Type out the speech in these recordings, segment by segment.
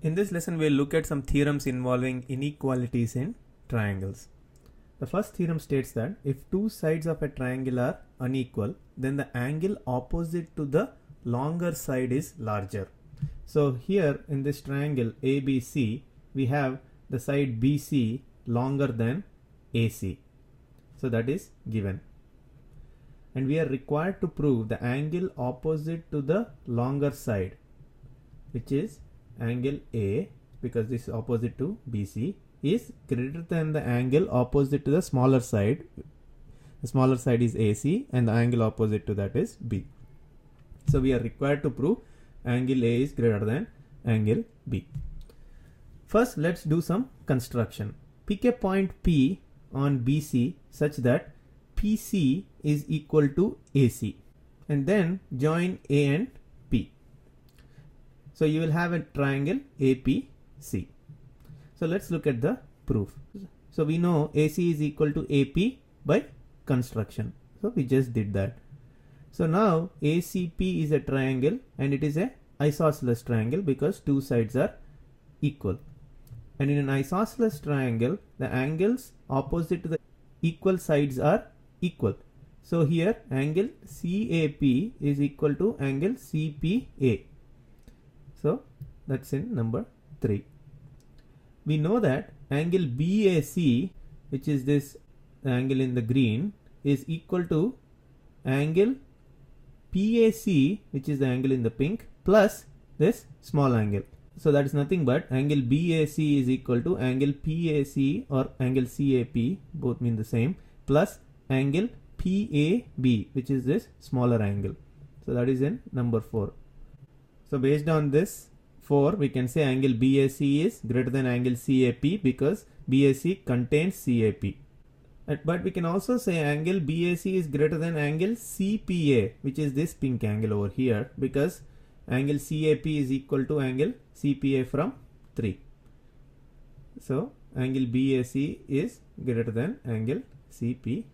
In this lesson, we'll look at some theorems involving inequalities in triangles. The first theorem states that if two sides of a triangle are unequal, then the angle opposite to the longer side is larger. So here in this triangle ABC, we have the side BC longer than AC. So that is given. And we are required to prove the angle opposite to the longer side, which is angle A, because this is opposite to BC, is greater than the angle opposite to the smaller side. The smaller side is AC and the angle opposite to that is B. So we are required to prove angle A is greater than angle B. First, let's do some construction. Pick a point P on BC such that PC is equal to AC, and then join A and P. So you will have a triangle APC. So let's look at the proof. So we know AC is equal to AP by construction. So we just did that. So now ACP is a triangle and it is a isosceles triangle because two sides are equal. And in an isosceles triangle, the angles opposite to the equal sides are equal. So here angle CAP is equal to angle CPA. So that's in number 3. We know that angle BAC, which is this angle in the green, is equal to angle PAC, which is the angle in the pink, plus this small angle. So that is nothing but angle BAC is equal to angle PAC or angle CAP, both mean the same, plus angle PAB, which is this smaller angle. So that is in number 4. So based on this 4, we can say angle BAC is greater than angle CAP because BAC contains CAP. But we can also say angle BAC is greater than angle CPA, which is this pink angle over here, because angle CAP is equal to angle CPA from 3. So angle BAC is greater than angle CPA.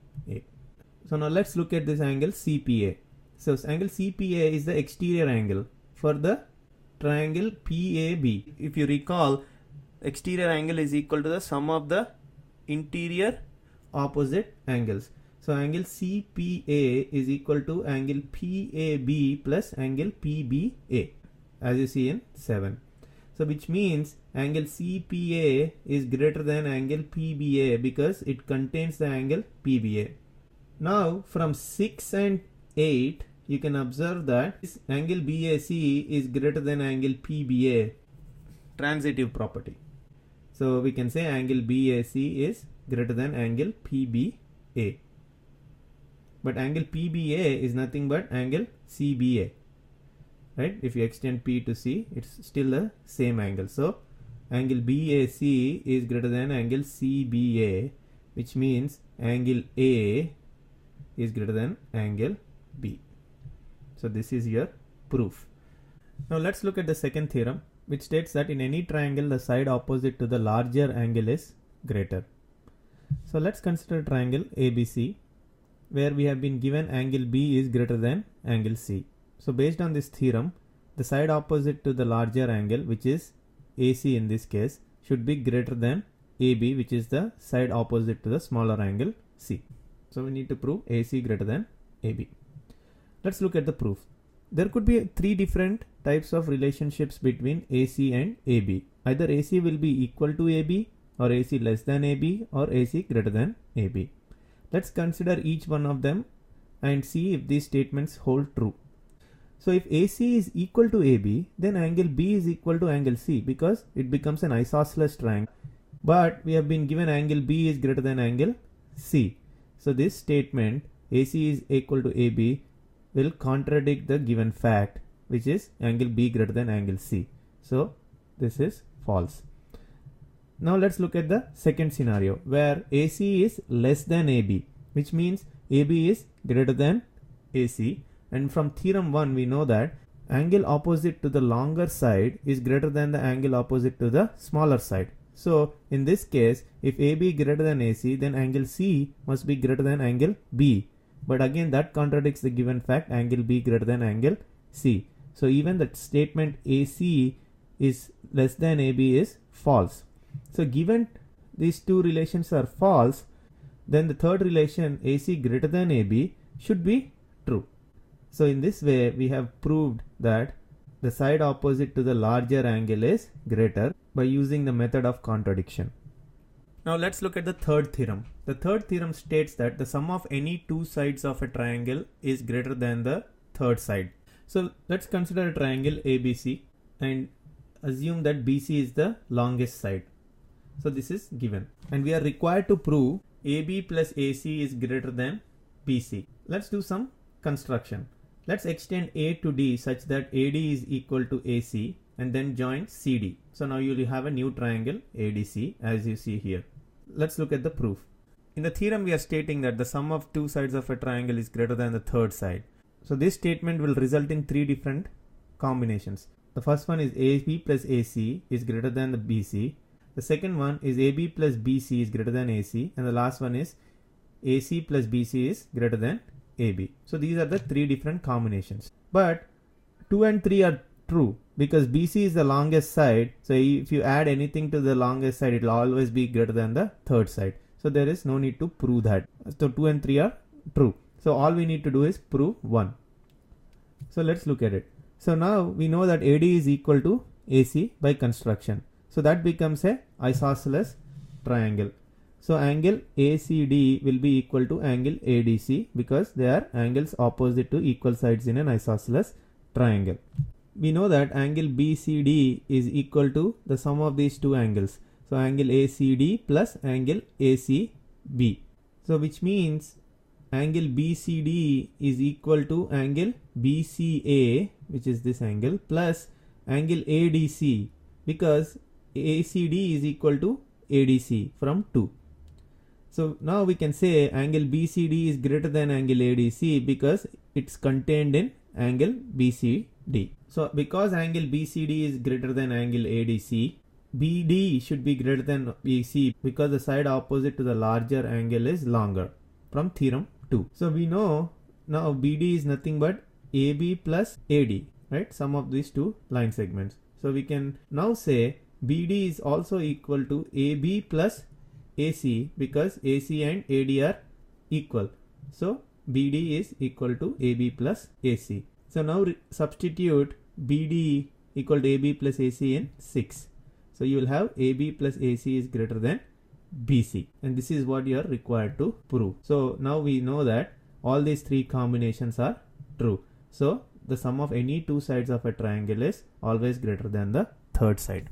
So now let's look at this angle CPA. So angle CPA is the exterior angle for the triangle PAB. If you recall, exterior angle is equal to the sum of the interior opposite angles. So angle CPA is equal to angle PAB plus angle PBA, as you see in 7. So which means angle CPA is greater than angle PBA because it contains the angle PBA. Now from 6 and 8, you can observe that this angle BAC is greater than angle PBA, transitive property. So we can say angle BAC is greater than angle PBA. But angle PBA is nothing but angle CBA. Right? If you extend P to C, it's still the same angle. So angle BAC is greater than angle CBA, which means angle A is greater than angle B. So this is your proof. Now let's look at the second theorem, which states that in any triangle the side opposite to the larger angle is greater. So let's consider triangle ABC, where we have been given angle B is greater than angle C. So based on this theorem, the side opposite to the larger angle, which is AC in this case, should be greater than AB, which is the side opposite to the smaller angle C. So we need to prove AC greater than AB. Let's look at the proof. There could be 3 different types of relationships between AC and AB. Either AC will be equal to AB, or AC less than AB, or AC greater than AB. Let's consider each one of them and see if these statements hold true. So if AC is equal to AB, then angle B is equal to angle C because it becomes an isosceles triangle. But we have been given angle B is greater than angle C. So this statement AC is equal to AB will contradict the given fact, which is angle B greater than angle C. So this is false. Now let's look at the second scenario where AC is less than AB, which means AB is greater than AC. And from theorem 1 we know that angle opposite to the longer side is greater than the angle opposite to the smaller side. So in this case, if AB greater than AC, then angle C must be greater than angle B. But again, that contradicts the given fact angle B greater than angle C. So even the statement AC is less than AB is false. So given these two relations are false, then the third relation AC greater than AB should be true. So in this way we have proved that the side opposite to the larger angle is greater by using the method of contradiction. Now let's look at the third theorem. The third theorem states that the sum of any two sides of a triangle is greater than the third side. So let's consider a triangle ABC and assume that BC is the longest side. So this is given and we are required to prove AB plus AC is greater than BC. Let's do some construction. Let's extend A to D such that AD is equal to AC and then join CD. So now you will have a new triangle ADC as you see here. Let's look at the proof. In the theorem we are stating that the sum of two sides of a triangle is greater than the third side. So this statement will result in three different combinations. The first one is AB plus AC is greater than the BC. The second one is AB plus BC is greater than AC, and the last one is AC plus BC is greater than AB. So these are the three different combinations. But 2 and 3 are true because BC is the longest side. So if you add anything to the longest side, it will always be greater than the third side. So there is no need to prove that. So 2 and 3 are true. So all we need to do is prove 1. So let's look at it. So now we know that AD is equal to AC by construction. So that becomes a isosceles triangle. So angle ACD will be equal to angle ADC because they are angles opposite to equal sides in an isosceles triangle. We know that angle BCD is equal to the sum of these two angles. So angle ACD plus angle ACB. So which means angle BCD is equal to angle BCA, which is this angle, plus angle ADC because ACD is equal to ADC from 2. So now we can say angle BCD is greater than angle ADC because it's contained in angle BCD. So because angle BCD is greater than angle ADC, BD should be greater than BC because the side opposite to the larger angle is longer from theorem 2. So we know now BD is nothing but AB plus AD, right? Sum of these two line segments. So we can now say BD is also equal to AB plus AC because AC and AD are equal. So BD is equal to AB plus AC. So now substitute BD equal to AB plus AC in 6. So you will have AB plus AC is greater than BC, and this is what you are required to prove. So now we know that all these three combinations are true. So the sum of any two sides of a triangle is always greater than the third side.